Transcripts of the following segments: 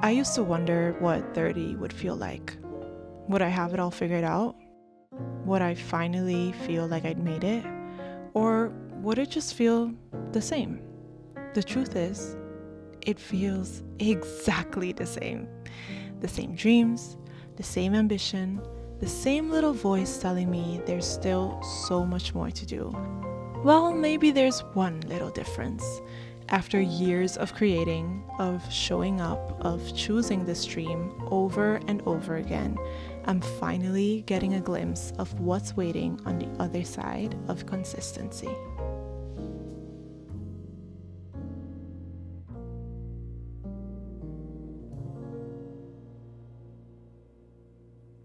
I used to wonder what 30 would feel like. Would I have it all figured out? Would I finally feel like I'd made it? Or would it just feel the same? The truth is, it feels exactly the same. The same dreams, the same ambition, the same little voice telling me there's still so much more to do. Well, maybe there's one little difference. After years of creating, of showing up, of choosing this dream over and over again, I'm finally getting a glimpse of what's waiting on the other side of consistency.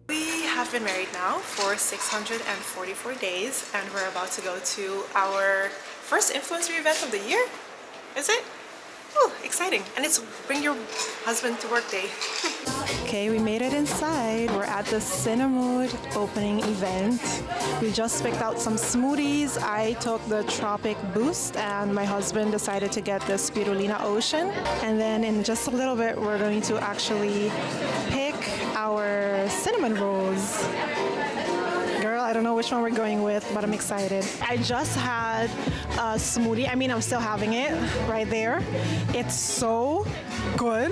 We have been married now for 644 days, and we're about to go to our first influencer event of the year. Is it? Oh, exciting. And it's Bring Your Husband to Work Day. Okay, we made it inside. We're at the Cinnamood Opening event. We just picked out some smoothies. I took the Tropic Boost and my husband decided to get the Spirulina Ocean. And then in just a little bit, we're going to actually pick our cinnamon rolls. Girl, I don't know which one we're going with, but I'm excited. I just had a smoothie. I'm still having it right there. It's so good.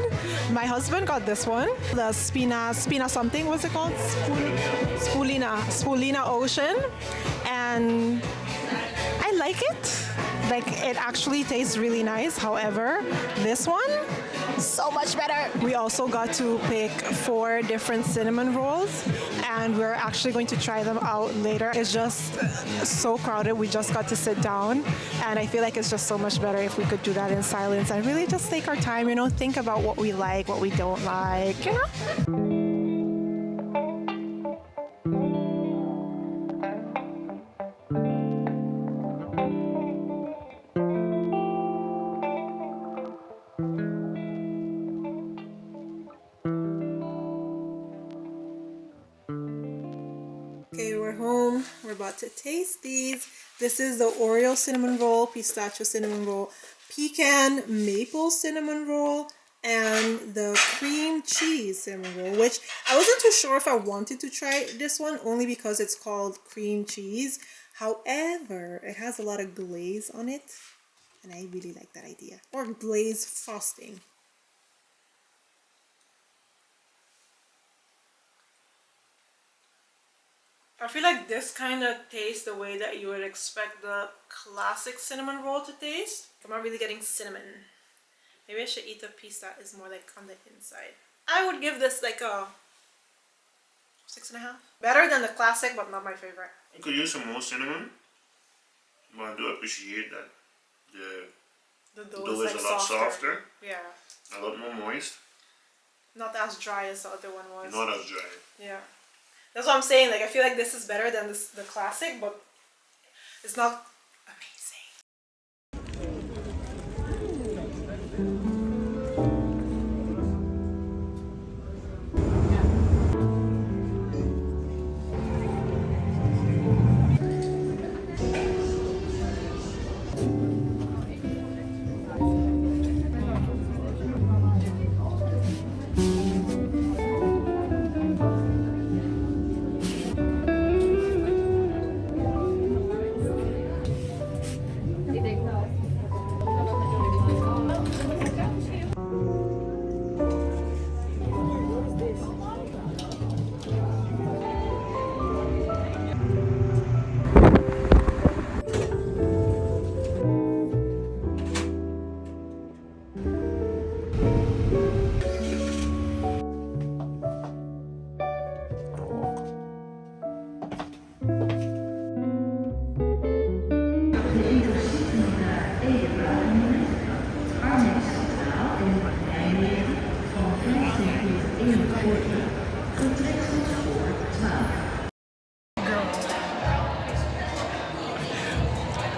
My husband got this one, the Spina something, what's it called? Spulina Ocean. And I like it. Like, it actually tastes really nice. However, this one, so much better. We also got to pick 4 different cinnamon rolls, and we're actually going to try them out later. It's just so crowded. We just got to sit down, and I feel like it's just so much better if we could do that in silence and really just take our time, think about what we like, what we don't like, Okay, we're home. We're about to taste these. This is the Oreo cinnamon roll, pistachio cinnamon roll, pecan maple cinnamon roll, and the cream cheese cinnamon roll, which I wasn't too sure if I wanted to try this one only because it's called cream cheese. However, it has a lot of glaze on it, and I really like that idea. Or glaze frosting. I feel like this kind of tastes the way that you would expect the classic cinnamon roll to taste. I'm not really getting cinnamon. Maybe I should eat the piece that is more like on the inside. I would give this like a 6.5. Better than the classic, but not my favorite. I could use some more cinnamon, but I do appreciate that the dough is like a lot softer. Yeah. A lot more moist. Not as dry as the other one was. Not as dry. Yeah. That's what I'm saying. Like, I feel like this is better than the classic, but it's not amazing.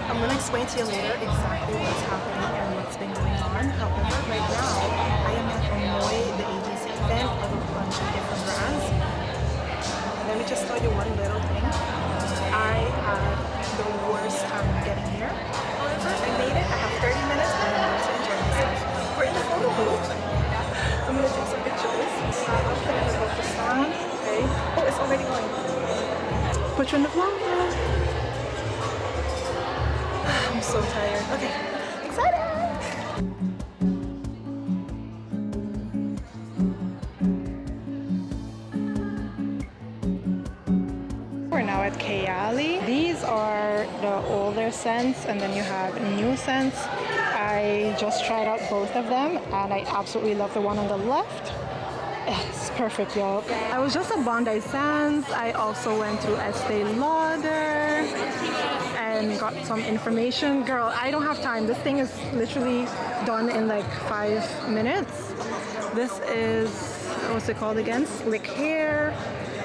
I'm going to explain to you later exactly what's happening and what's been going on. However, right now, I am at the Mooi, the agency event of a bunch of different brands. Let me just tell you one little thing. I had the worst time getting here. However, I made it. I have 30 minutes and I'm going to enjoy myself. We're in the photo booth. I'm going to take some pictures. already going. Put you in the vlog. I'm so tired. Okay, excited. We're now at Kayali. These are the older scents and then you have new scents. I just tried out both of them and I absolutely love the one on the left. It's perfect, y'all. I was just at Bondi Sands. I also went to Estee Lauder and got some information. Girl, I don't have time. This thing is literally done in like 5 minutes. This is, what's it called again? Slick Hair.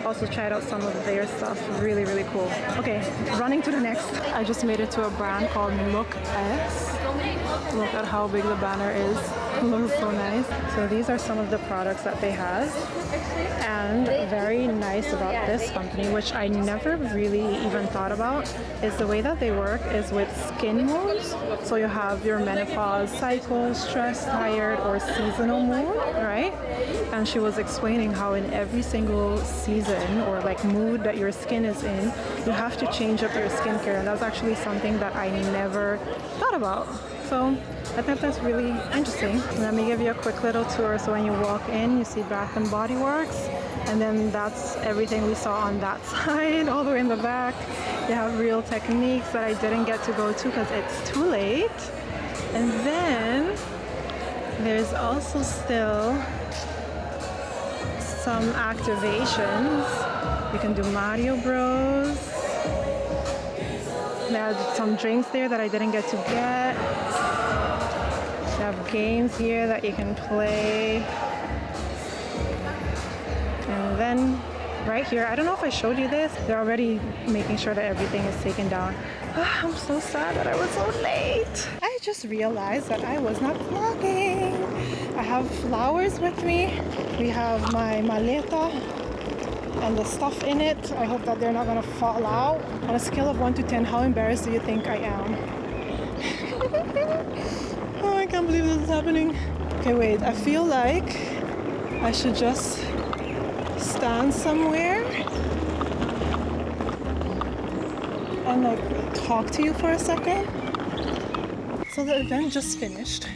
Also tried out some of their stuff. Really, really cool. Okay, running to the next. I just made it to a brand called Look X. Look at how big the banner is. It looks so nice. So these are some of the products that they have. And very nice about this company, which I never really even thought about, is the way that they work is with skin moods. So you have your menopause cycle, stress, tired, or seasonal mood, right? And she was explaining how in every single season or like mood that your skin is in, you have to change up your skincare. And that's actually something that I never thought about. So I think that's really interesting. Let me give you a quick little tour. So when you walk in, you see Bath and Body Works, and then that's everything we saw on that side. All the way in the back, you have Real Techniques that I didn't get to go to because it's too late. And then there's also still some activations. You can do Mario Bros. There's some drinks there that I didn't get to get. They have games here that you can play. And then right here, I don't know if I showed you this, they're already making sure that everything is taken down. I'm so sad that I was so late. I just realized that I was not vlogging. I have flowers with me. We have my maleta and the stuff in it. I hope that they're not gonna fall out. On a scale of 1 to 10, how embarrassed do you think I am? Oh, I can't believe this is happening. Okay, wait, I feel like I should just stand somewhere and like talk to you for a second. So the event just finished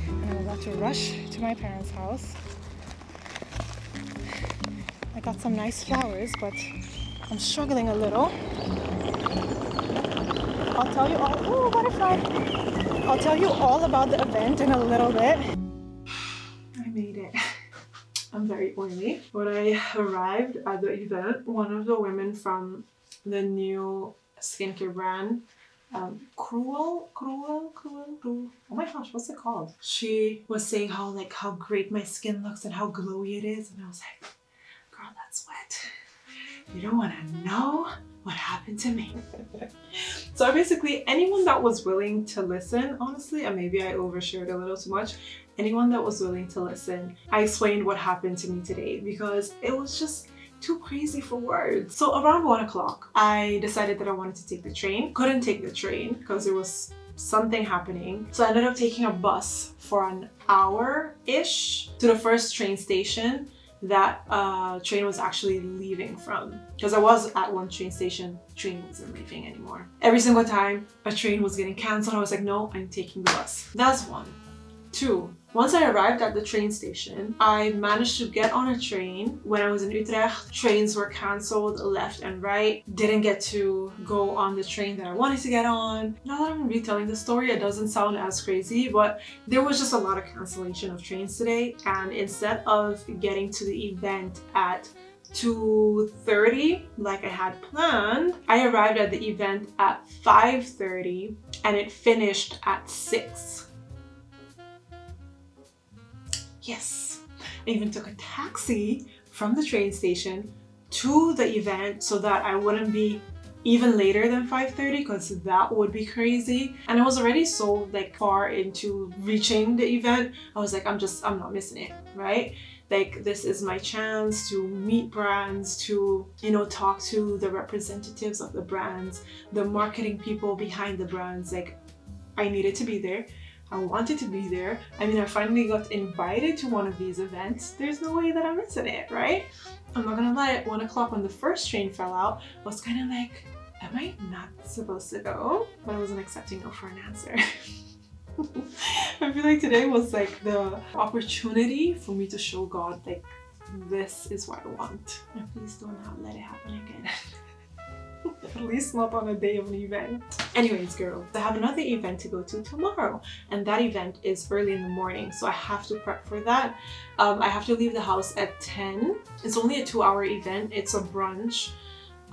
and I'm about to rush to my parents' house. I got some nice flowers, but I'm struggling a little. I'll tell you all, ooh, butterfly. I'll tell you all about the event in a little bit. I made it. I'm very oily. When I arrived at the event, one of the women from the new skincare brand, Cruel. Oh my gosh, what's it called? She was saying how great my skin looks and how glowy it is, and I was like, girl, that's wet. You don't want to know what happened to me. So basically, anyone that was willing to listen, honestly, and maybe I overshared a little too much, anyone that was willing to listen, I explained what happened to me today because it was just too crazy for words. So around 1 o'clock, I decided that I wanted to take the train. Couldn't take the train because there was something happening. So I ended up taking a bus for an hour-ish to the first train station that train was actually leaving from. Because I was at one train station, train wasn't leaving anymore. Every single time a train was getting cancelled, I was like, no, I'm taking the bus. That's one. Two, once I arrived at the train station, I managed to get on a train. When I was in Utrecht, trains were cancelled left and right. Didn't get to go on the train that I wanted to get on. Now that I'm retelling the story, it doesn't sound as crazy, but there was just a lot of cancellation of trains today. And instead of getting to the event at 2:30 like I had planned, I arrived at the event at 5:30 and it finished at 6. Yes, I even took a taxi from the train station to the event so that I wouldn't be even later than 5:30 because that would be crazy. And I was already so far into reaching the event. I was like, I'm not missing it, right? Like, this is my chance to meet brands, to, talk to the representatives of the brands, the marketing people behind the brands. Like, I needed to be there. I wanted to be there. I mean, I finally got invited to one of these events. There's no way that I'm missing it, right? I'm not gonna lie, at 1 o'clock when the first train fell out, I was kind of like, am I not supposed to go? But I wasn't accepting no for an answer. I feel like today was like the opportunity for me to show God, like, this is what I want. And please don't let it happen again. At least not on a day of an event. Anyways, girls, I have another event to go to tomorrow, and that event is early in the morning, so I have to prep for that. I have to leave the house at 10. It's only a 2-hour event. It's a brunch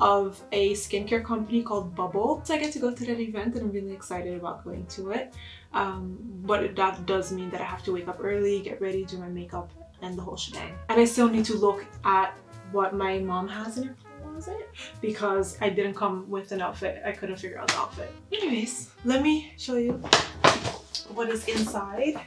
of a skincare company called Bubble. So I get to go to that event, and I'm really excited about going to it. But that does mean that I have to wake up early, get ready, do my makeup, and the whole shebang. And I still need to look at what my mom has in her closet because I didn't come with an outfit. I couldn't figure out the outfit. Anyways, let me show you what is inside.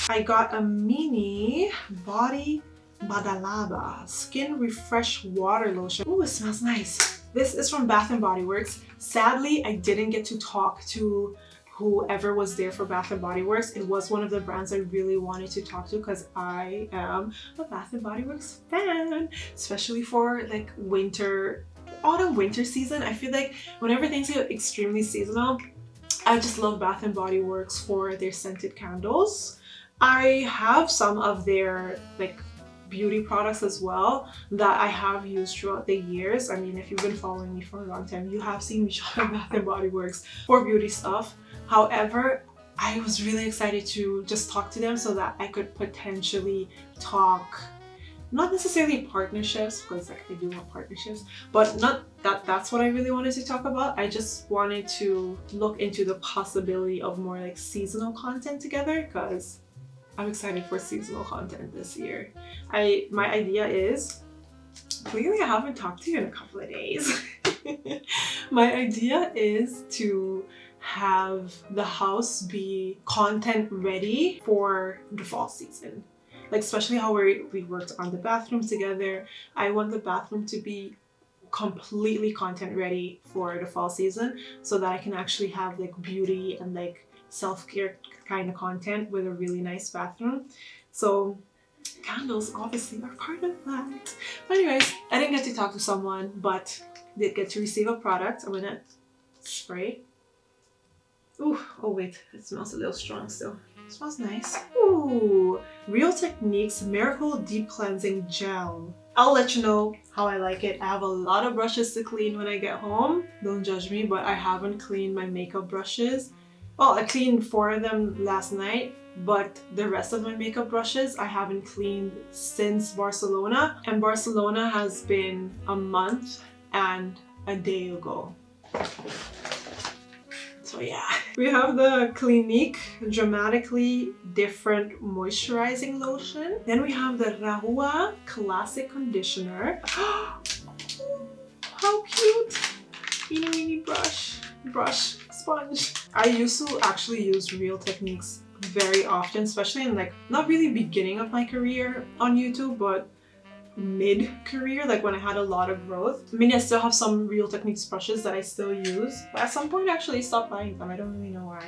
I got a mini body Badalaba Skin Refresh Water Lotion. Ooh, it smells nice. This is from Bath & Body Works. Sadly, I didn't get to talk to whoever was there for Bath & Body Works. It was one of the brands I really wanted to talk to because I am a Bath & Body Works fan, especially for like autumn winter season. I feel like whenever things get extremely seasonal, I just love Bath & Body Works for their scented candles. I have some of their like beauty products as well that I have used throughout the years. I mean, if you've been following me for a long time, you have seen me shop at Bath & Body Works for beauty stuff. However, I was really excited to just talk to them so that I could potentially talk, not necessarily partnerships, because like I do want partnerships, but not that's what I really wanted to talk about. I just wanted to look into the possibility of more like seasonal content together because I'm excited for seasonal content this year. My idea is, clearly I haven't talked to you in a couple of days. My idea is to have the house be content ready for the fall season. Like especially how we worked on the bathroom together. I want the bathroom to be completely content ready for the fall season so that I can actually have like beauty and like self-care kind of content with a really nice bathroom. So candles obviously are part of that. But anyways, I didn't get to talk to someone, but did get to receive a product. I'm gonna spray. Ooh, oh wait, it smells a little strong still. It smells nice. Ooh, Real Techniques Miracle Deep Cleansing Gel. I'll let you know how I like it. I have a lot of brushes to clean when I get home. Don't judge me, but I haven't cleaned my makeup brushes. Well, I cleaned 4 of them last night, but the rest of my makeup brushes I haven't cleaned since Barcelona. And Barcelona has been a month and a day ago. So yeah. We have the Clinique Dramatically Different Moisturizing Lotion. Then we have the Rahua Classic Conditioner. How cute! Mini brush sponge. I used to actually use Real Techniques very often, especially in like, not really beginning of my career on YouTube, but mid-career, like when I had a lot of growth. I mean, I still have some Real Techniques brushes that I still use, but at some point I actually stopped buying them. I don't really know why.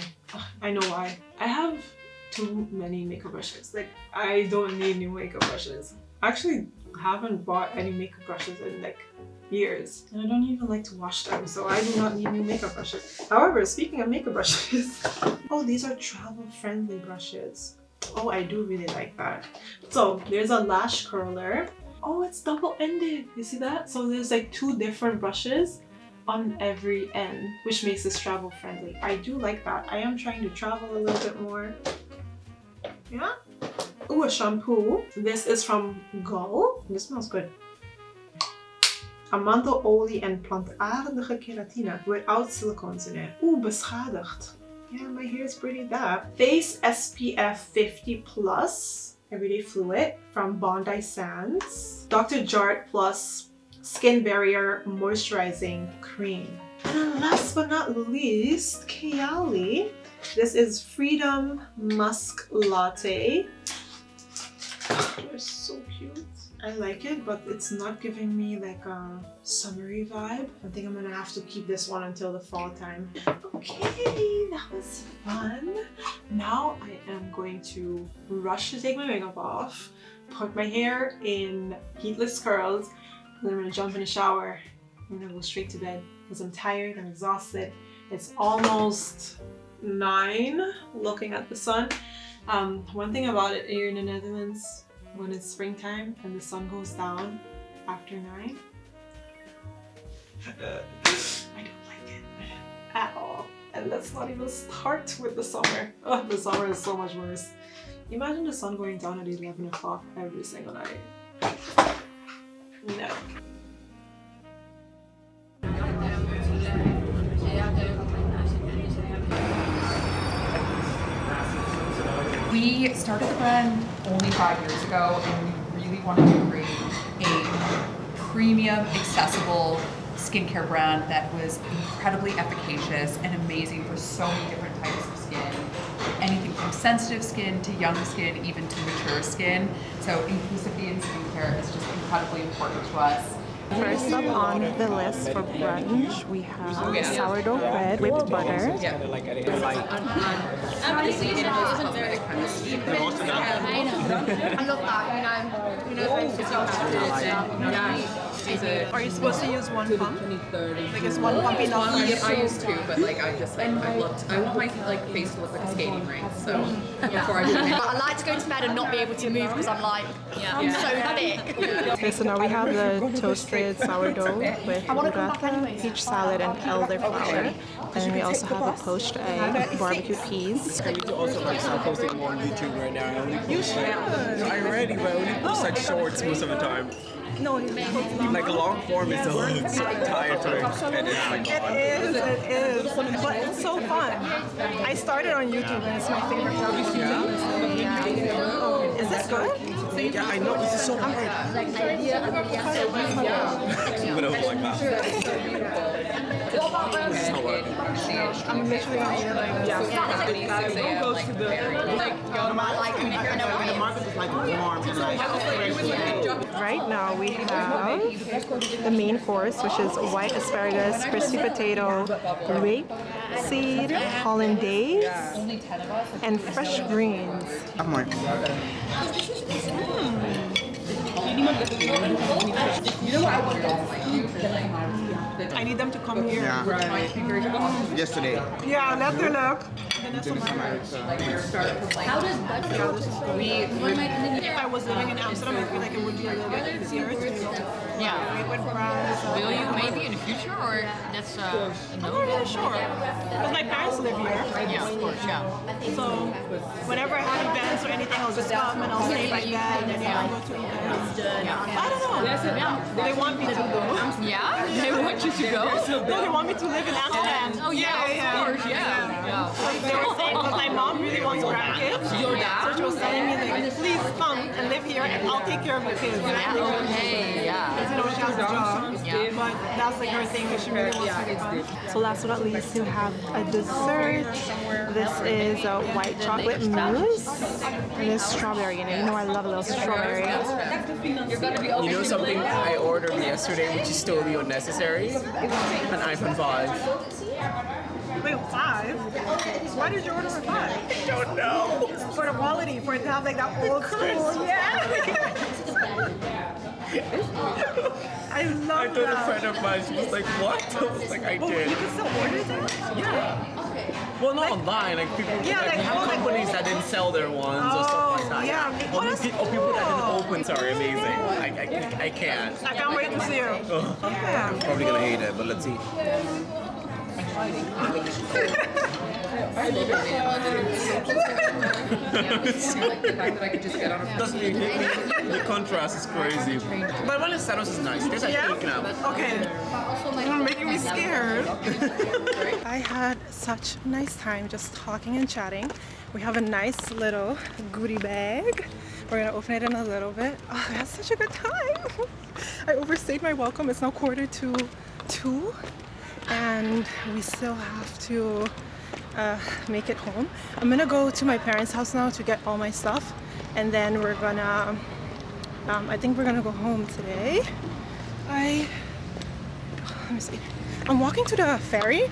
I know why. I have too many makeup brushes. Like, I don't need new makeup brushes. I actually haven't bought any makeup brushes in like years, and I don't even like to wash them, so I do not need new makeup brushes. However, speaking of makeup brushes, oh, these are travel-friendly brushes. Oh, I do really like that. So there's a lash curler. Oh, it's double-ended. You see that? So there's like 2 different brushes on every end, which makes this travel-friendly. I do like that. I am trying to travel a little bit more. Yeah. Ooh, a shampoo. This is from Gull. This smells good. Amandelolie en plantaardige keratine without silicones in it. Oeh, beschadigd. Yeah, my hair is pretty bad. Face SPF 50+ Everyday Fluid from Bondi Sands. Dr. Jart Plus Skin Barrier Moisturizing Cream. And last but not least, Kayali. This is Freedom Musk Latte. They're so cute. I like it, but it's not giving me like a summery vibe. I think I'm gonna have to keep this one until the fall time. Okay, that was fun. Now I am going to rush to take my makeup off, put my hair in heatless curls, and then I'm gonna jump in the shower. I'm gonna go straight to bed because I'm tired, I'm exhausted. It's almost 9 looking at the sun. One thing about it here in the Netherlands, when it's springtime and the sun goes down after 9, I don't like it at all. And let's not even start with the summer. Oh, the summer is so much worse. Imagine the sun going down at 11 o'clock every single night. No. We started the brand only 5 years ago, and we really wanted to create a premium, accessible skincare brand that was incredibly efficacious and amazing for so many different types of skin. Anything from sensitive skin to young skin, even to mature skin. So inclusivity in skincare is just incredibly important to us. First up on the list for brunch, we have sourdough bread with butter. Are you supposed to use one pump? Like is one pump enough? I used to, but like I want my like face to look like a skating rink. So before I do it. I like to go to bed and not be able to move because I'm like, I'm so thick. Okay, so now we have the toasted sourdough with burrata, peach salad, and elderflower. And then we also have a poached egg, barbecue peas. I need to also like start posting more on YouTube right now. I only post I'm ready, but I only post like shorts most of the time. No, Like a long form is so tired to edit. My God. it is, but it's so fun. I started on YouTube and it's my favorite hobby. Is this good? Yeah, I know this is so hard. But I was like that. This is so hard. I'm literally gonna eat it like this. Right now we have the main course, which is white asparagus, crispy potato, rape seed, hollandaise, and fresh greens. I need them to come here. Yesterday. Yeah, let her look. How does If I was living in Amsterdam, I feel like it would be a little bit easier to with brands. Will you maybe in the future, or that's I'm not really sure. Because my parents live here. yeah, of course, yeah. So whenever I have events or anything, I'll just come and I'll stay like that and then I'll go to events. I don't know. They want me to go. Yeah, they want you to go. No, they want me to live in Amsterdam. Oh yeah, of course, yeah. They were saying, because my mom really wants grandkids. Your dad? So she was telling me, like, please come and live here and I'll take care of the kids. Okay, yeah. You know, she has a job. Yeah. But that's like her thing that she really wants me to come. So last but not least, you have a dessert. This is a white chocolate mousse. And there's strawberry in it. You know I love a little strawberry. You know something I ordered yesterday, which is totally unnecessary? An iPhone 5. Wait, 5? Why did you order a 5? I don't know. For the quality, for it to have like that old school. Yeah. I love I told a that. friend of mine, she was like, what? I was like, I Oh, did. you can still order it? Yeah. Well, not online, like people, Yeah, like, like, you have companies that didn't sell their ones or stuff like that. yeah. Or people that didn't open, sorry, amazing. I can't. I can't wait to see you. Yeah. Probably gonna hate it, but let's see. The contrast is crazy. But when the Etos is nice. There's a cake now. Okay. You're making me scared. I had such a nice time just talking and chatting. We have a nice little goodie bag. We're gonna open it in a little bit. Oh, I had such a good time. I overstayed my welcome. It's now 1:45, and we still have to make it home. I'm gonna go to my parents' house now to get all my stuff, and then we're gonna I think we're gonna go home today. Let me see. I'm walking to the ferry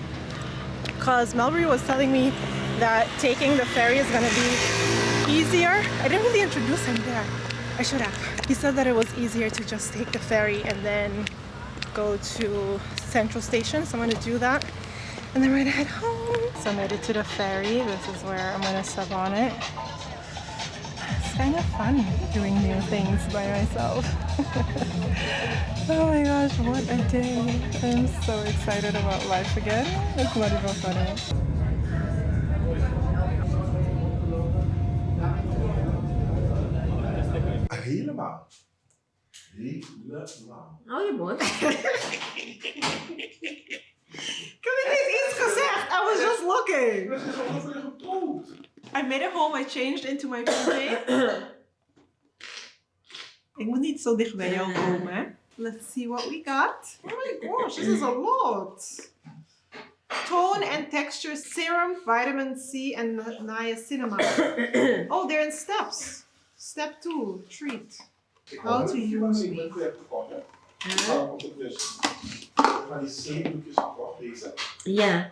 because Melbury was telling me that taking the ferry is gonna be easier. I didn't really introduce him there. I should have. He said that it was easier to just take the ferry and then go to Central Station, so I'm gonna do that. And then we're gonna head home. So I'm headed to the ferry. This is where I'm gonna sub on it. It's kind of fun doing new things by myself. Oh my gosh, what a day. I'm so excited about life again. It's not even funny. Helemaal. Helemaal. Oh, je mooi. Ik heb niet eens iets gezegd. I was just looking. I made it home. I changed into my PJ. Ik moet niet zo dicht bij jou komen, hè. Let's see what we got. Oh my gosh, this is a lot. Tone and texture serum, vitamin C, and niacinamide. Oh, they're in steps. Step 2, treat. How to use me. Maar die zeedoekjes gekocht, deze. Ja.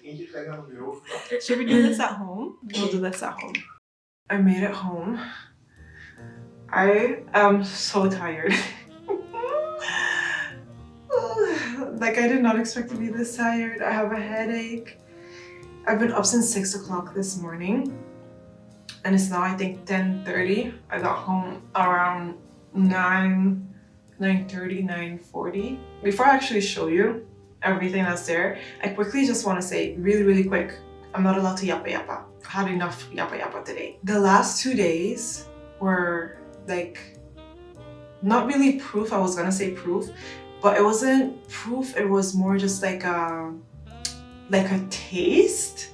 Eentje krijg je dan op je hoofd. Should we do this at home? We'll do this at home. I made it home. I am so tired. Like, I did not expect to be this tired. I have a headache. I've been up since 6 o'clock this morning. And it's now, I think, 10:30. I got home around 9:30, 9:40. Before I actually show you everything that's there, I quickly just want to say, really, really quick, I'm not allowed to yappa yappa. I had enough yappa yappa today. The last 2 days were like, not really proof. I was gonna say proof, but it wasn't proof. It was more just like a taste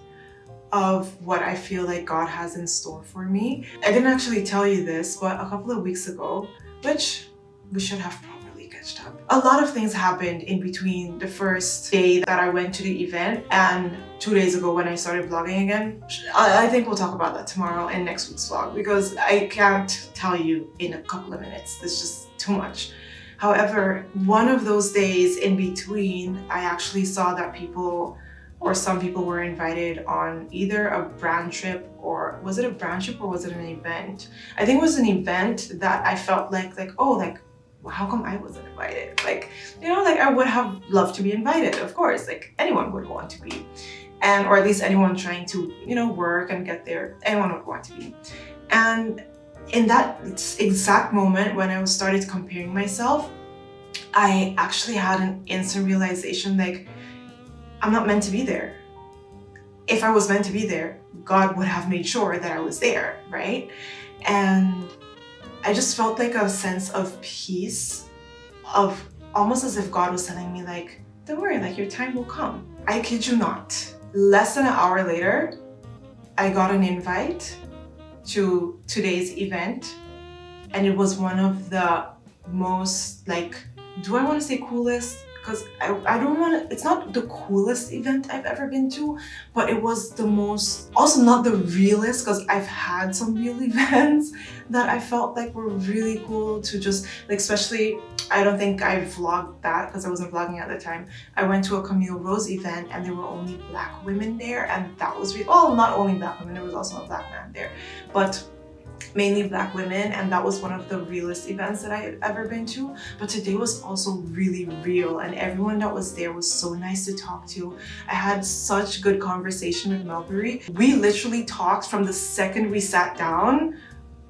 of what I feel like God has in store for me. I didn't actually tell you this, but a couple of weeks ago, which we should have probably catched up. A lot of things happened in between the first day that I went to the event and 2 days ago when I started vlogging again. I think we'll talk about that tomorrow in next week's vlog because I can't tell you in a couple of minutes. It's just too much. However, one of those days in between, I actually saw that some people were invited on either a brand trip, or was it a brand trip or was it an event? I think it was an event that I felt like, well, how come I wasn't invited? Like, you know, like I would have loved to be invited, of course, like anyone would want to be. Or at least anyone trying to, you know, work and get there, anyone would want to be. And in that exact moment when I started comparing myself, I actually had an instant realization, like, I'm not meant to be there. If I was meant to be there, God would have made sure that I was there, right? And I just felt like a sense of peace, of almost as if God was telling me, like, don't worry, like your time will come. I kid you not. Less than an hour later, I got an invite to today's event, and it was one of the most, like, do I want to say coolest? Because I don't want to, it's not the coolest event I've ever been to, but it was the most, also not the realest, because I've had some real events that I felt like were really cool to just, like, especially, I don't think I vlogged that because I wasn't vlogging at the time. I went to a Camille Rose event and there were only Black women there, and that was really, oh, not only Black women, there was also a Black man there, but mainly Black women, and that was one of the realest events that I had ever been to. But today was also really real, and everyone that was there was so nice to talk to. I had such good conversation with Melbury. We literally talked from the second we sat down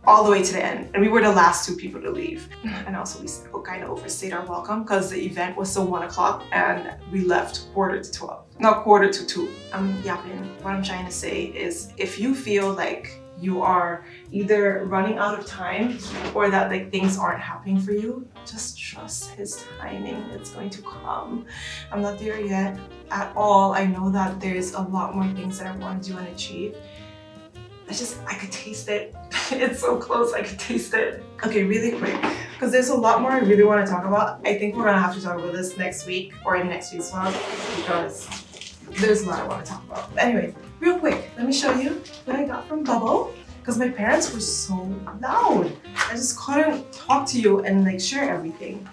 all the way to the end, and we were the last 2 people to leave. And also we kind of overstayed our welcome because the event was till 1 o'clock and we left 11:45. Not 11:45. I'm yapping. What I'm trying to say is, if you feel like you are either running out of time or that, like, things aren't happening for you, just trust His timing. It's going to come. I'm not there yet at all. I know that there's a lot more things that I want to do and achieve. I could taste it. It's so close, I could taste it. Okay, really quick, because there's a lot more I really want to talk about. I think we're gonna have to talk about this next week or in next week's vlog, because there's a lot I want to talk about. But anyway, real quick, let me show you what I got from Bubble, because my parents were so loud. I just couldn't talk to you and like share everything.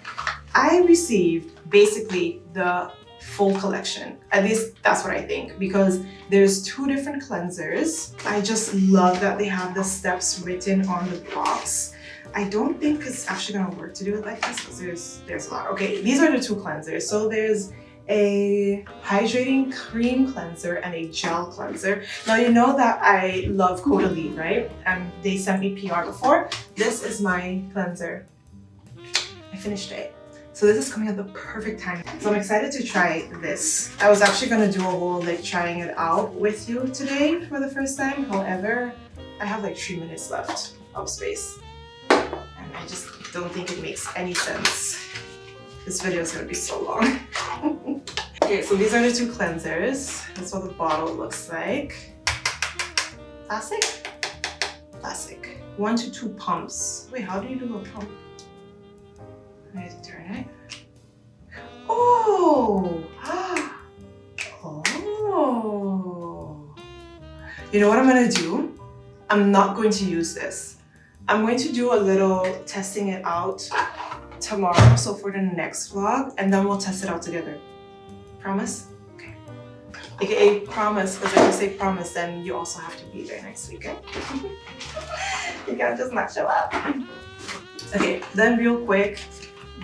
I received basically the full collection. At least that's what I think, because there's 2 different cleansers. I just love that they have the steps written on the box. I don't think it's actually gonna work to do it like this because there's a lot. Okay, these are the 2 cleansers. So there's a hydrating cream cleanser and a gel cleanser. Now you know that I love Caudalie, right? And they sent me PR before. This is my cleanser. I finished it. So this is coming at the perfect time. So I'm excited to try this. I was actually gonna do a whole like trying it out with you today for the first time. However, I have like 3 minutes left of space. And I just don't think it makes any sense. This video is gonna be so long. Okay, so these are the 2 cleansers. That's what the bottle looks like. Plastic? Plastic. 1 to 2 pumps. Wait, how do you do a pump? I need to turn it. Oh! Oh! You know what I'm gonna do? I'm not going to use this. I'm going to do a little testing it out tomorrow, so for the next vlog, and then we'll test it out together. Promise? Okay. AKA promise, because if you say promise, then you also have to be there next week, okay? You can't just not show up. Okay, then real quick,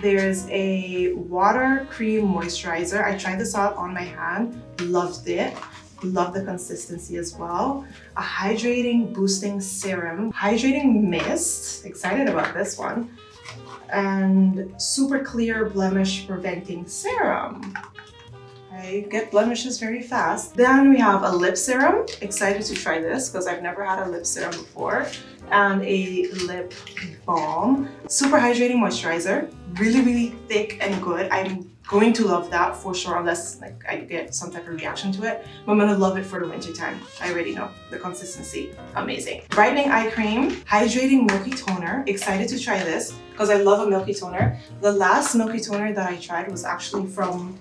there's a water cream moisturizer. I tried this out on my hand, loved it. Love the consistency as well. A hydrating boosting serum, hydrating mist, excited about this one, and super clear blemish preventing serum. I get blemishes very fast. Then we have a lip serum. Excited to try this because I've never had a lip serum before. And a lip balm. Super hydrating moisturizer. Really, really thick and good. I'm going to love that for sure, unless like I get some type of reaction to it. But I'm gonna love it for the winter time. I already know the consistency, amazing. Brightening eye cream, hydrating milky toner. Excited to try this because I love a milky toner. The last milky toner that I tried was actually from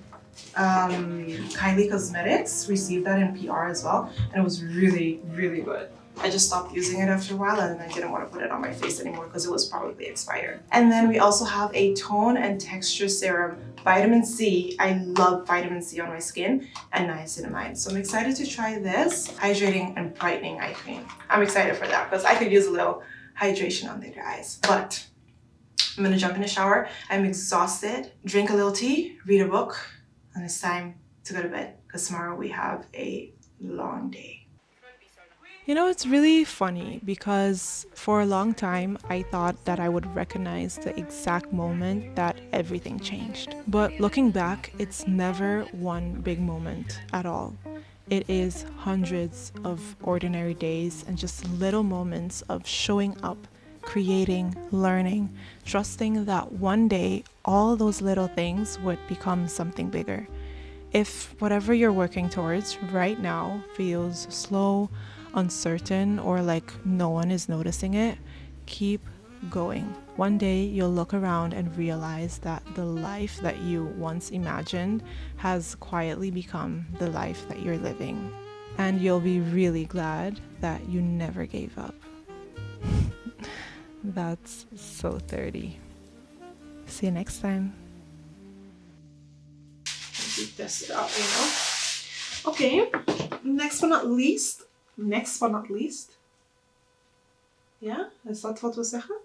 Kylie Cosmetics. Received that in PR as well, and it was really, really good. I just stopped using it after a while and I didn't want to put it on my face anymore because it was probably expired. And then we also have a tone and texture serum, vitamin C. I love vitamin C on my skin, and niacinamide. So I'm excited to try this hydrating and brightening eye cream. I'm excited for that because I could use a little hydration under the eyes. But I'm gonna jump in the shower. I'm exhausted, drink a little tea, read a book, and it's time to go to bed because tomorrow we have a long day. You know, it's really funny because for a long time I thought that I would recognize the exact moment that everything changed. But looking back, it's never one big moment at all. It is hundreds of ordinary days and just little moments of showing up, creating, learning, trusting that one day all those little things would become something bigger. If whatever you're working towards right now feels slow, uncertain, or like no one is noticing it, keep going. One day you'll look around and realize that the life that you once imagined has quietly become the life that you're living. And you'll be really glad that you never gave up. That's so 30. See you next time. Test it out, you know. Okay, next but not least. Yeah, is dat wat we zeggen?